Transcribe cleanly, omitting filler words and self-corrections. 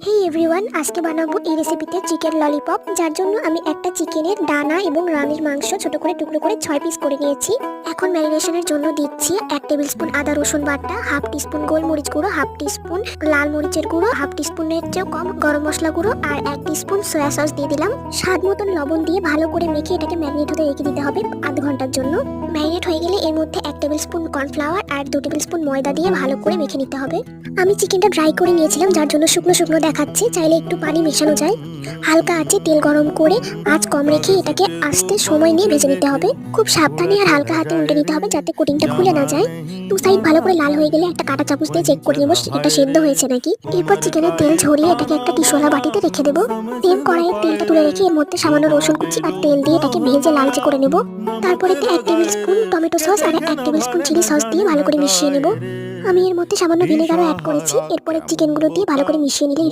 হে everyone, আজকে বানাবো এই রেসিপিতে চিকেন ললিপপ। যার জন্য আমি একটা চিকেনের ডানা এবং রানের মাংস ছোট করে টুকরো করে 6 পিস করে নিয়েছি। এখন ম্যারিনেশনের জন্য দিচ্ছি 1 টেবিলস্পুন আদা রসুন বাটা, হাফ টিস্পুন গোলমরিচ গুঁড়ো, হাফ টিস্পুন লাল মরিচের গুঁড়ো, হাফ টিস্পুনের চেয়েও কম গরম মশলা গুঁড়ো আর 1 টিস্পুন সয়া সস দিয়ে দিলাম। স্বাদ মতন লবণ দিয়ে ভালো করে মেখে এটাকে ম্যারিনেট হতে রেখে দিতে হবে আধা ঘন্টার জন্য। ম্যারিনেট হয়ে গেলে এর মধ্যে 1 টেবিলস্পুন কর্নফ্লাওয়ার আর 2 টেবিলস্পুন ময়দা দিয়ে ভালো করে মেখে নিতে হবে। আমি চিকেনটা ড্রাই করে নিয়েছিলাম, যার জন্য শুকনো শুকনো দেখাচ্ছে, চাইলে একটু পানি মেশানো যায়। হালকা আঁচে তেল গরম করে আঁচ কম রেখে এটাকে আস্তে সময় নিয়ে ভেজে নিতে হবে। খুব সাবধানে আর হালকা হাতে উল্টে নিতে হবে যাতে কোটিংটা খুলে না যায়। দু সাইড ভালো করে লাল হয়ে গেলে একটা কাঁটা চামচ দিয়ে চেক করে নেবো এটা সেদ্ধ হয়েছে নাকি। এরপর চিকেনের তেল ঝরিয়ে এটাকে একটা টিস্যুওয়ালা বাটিতে রেখে দেবো। তেল কড়াইয়ের তেলটা তুলে রেখে এর মধ্যে সামান্য রসুন কুচি আর তেল দিয়ে এটাকে ভেজে লালচে করে নেব। তারপরে 1 টেবিলস্পুন টমেটো সস আর 1 টেবিলস্পুন চিলি সস দিয়ে ভালো করে মিশিয়ে নেব। আমি এর মধ্যে সামান্য ভিনেগারও অ্যাড করেছি। এরপরে চিকেনগুলো দিয়ে ভালো করে মিশিয়ে নিলেই